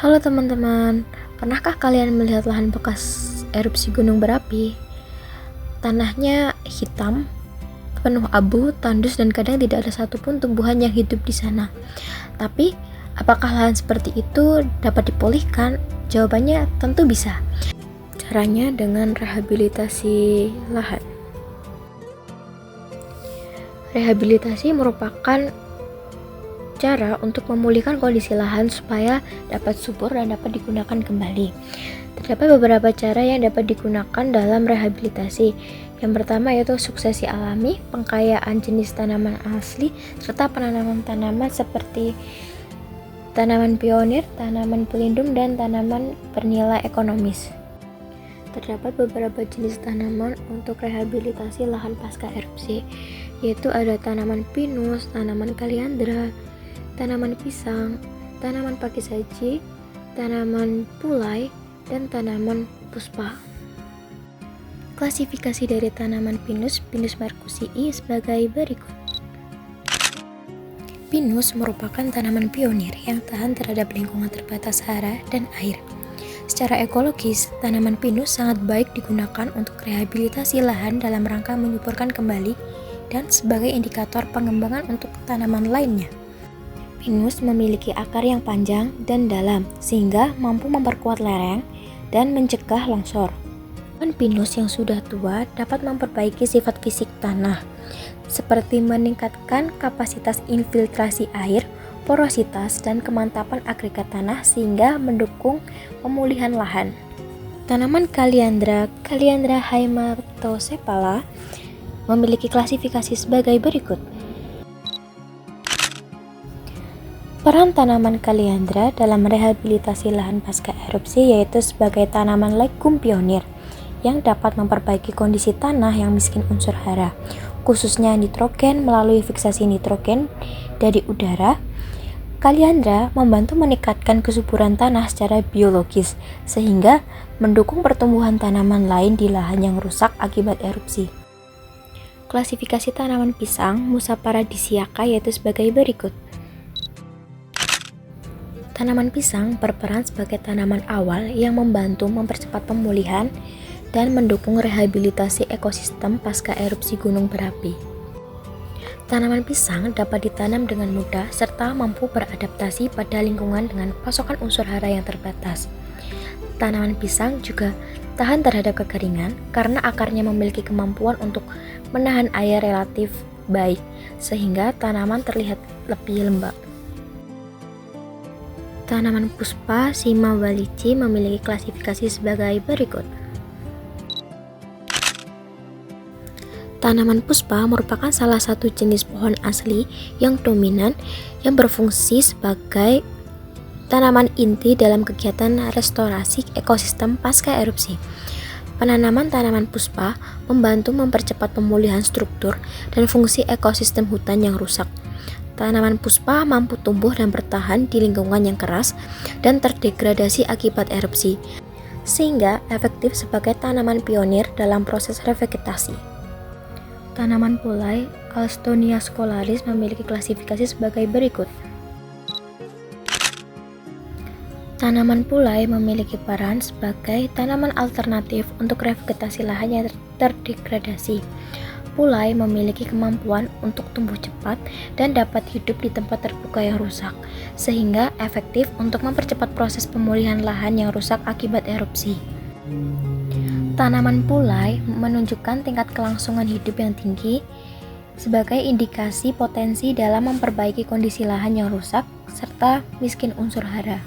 Halo teman-teman, pernahkah kalian melihat lahan bekas erupsi gunung berapi? Tanahnya hitam, penuh abu, tandus, dan kadang tidak ada satupun tumbuhan yang hidup di sana. Tapi, apakah lahan seperti itu dapat dipulihkan? Jawabannya tentu bisa. Caranya dengan rehabilitasi lahan. Rehabilitasi merupakan cara untuk memulihkan kondisi lahan supaya dapat subur dan dapat digunakan kembali. Terdapat beberapa cara yang dapat digunakan dalam rehabilitasi. Yang pertama yaitu suksesi alami, pengkayaan jenis tanaman asli, serta penanaman tanaman seperti tanaman pionir, tanaman pelindung, dan tanaman bernilai ekonomis. Terdapat beberapa jenis tanaman untuk rehabilitasi lahan pasca erupsi, yaitu ada tanaman pinus, tanaman kaliandra, tanaman pisang, tanaman pakisaji, tanaman pulai, dan tanaman puspa. Klasifikasi dari tanaman Pinus marcusii sebagai berikut. Pinus merupakan tanaman pionir yang tahan terhadap lingkungan terbatas hara dan air. Secara ekologis, tanaman pinus sangat baik digunakan untuk rehabilitasi lahan dalam rangka menyuburkan kembali dan sebagai indikator pengembangan untuk tanaman lainnya. Pinus memiliki akar yang panjang dan dalam, sehingga mampu memperkuat lereng dan mencegah longsor. Tanaman pinus yang sudah tua dapat memperbaiki sifat fisik tanah, seperti meningkatkan kapasitas infiltrasi air, porositas, dan kemantapan agregat tanah sehingga mendukung pemulihan lahan. Tanaman Kaliandra haematocephala memiliki klasifikasi sebagai berikut. Peran tanaman Kaliandra dalam rehabilitasi lahan pasca erupsi yaitu sebagai tanaman legum pionir yang dapat memperbaiki kondisi tanah yang miskin unsur hara, khususnya nitrogen melalui fiksasi nitrogen dari udara. Kaliandra membantu meningkatkan kesuburan tanah secara biologis sehingga mendukung pertumbuhan tanaman lain di lahan yang rusak akibat erupsi. Klasifikasi tanaman pisang Musa paradisiaca yaitu sebagai berikut. Tanaman pisang berperan sebagai tanaman awal yang membantu mempercepat pemulihan dan mendukung rehabilitasi ekosistem pasca erupsi gunung berapi. Tanaman pisang dapat ditanam dengan mudah serta mampu beradaptasi pada lingkungan dengan pasokan unsur hara yang terbatas. Tanaman pisang juga tahan terhadap kekeringan karena akarnya memiliki kemampuan untuk menahan air relatif baik, sehingga tanaman terlihat lebih lembab. Tanaman puspa Cimabalici memiliki klasifikasi sebagai berikut. Tanaman puspa merupakan salah satu jenis pohon asli yang dominan yang berfungsi sebagai tanaman inti dalam kegiatan restorasi ekosistem pasca erupsi. Penanaman tanaman puspa membantu mempercepat pemulihan struktur dan fungsi ekosistem hutan yang rusak. Tanaman puspa mampu tumbuh dan bertahan di lingkungan yang keras dan terdegradasi akibat erupsi, sehingga efektif sebagai tanaman pionir dalam proses revegetasi. Tanaman pulai Alstonia scolaris memiliki klasifikasi sebagai berikut. Tanaman pulai memiliki peran sebagai tanaman alternatif untuk revegetasi lahan yang terdegradasi. Pulai memiliki kemampuan untuk tumbuh cepat dan dapat hidup di tempat terbuka yang rusak, sehingga efektif untuk mempercepat proses pemulihan lahan yang rusak akibat erupsi. Tanaman pulai menunjukkan tingkat kelangsungan hidup yang tinggi sebagai indikasi potensi dalam memperbaiki kondisi lahan yang rusak serta miskin unsur hara.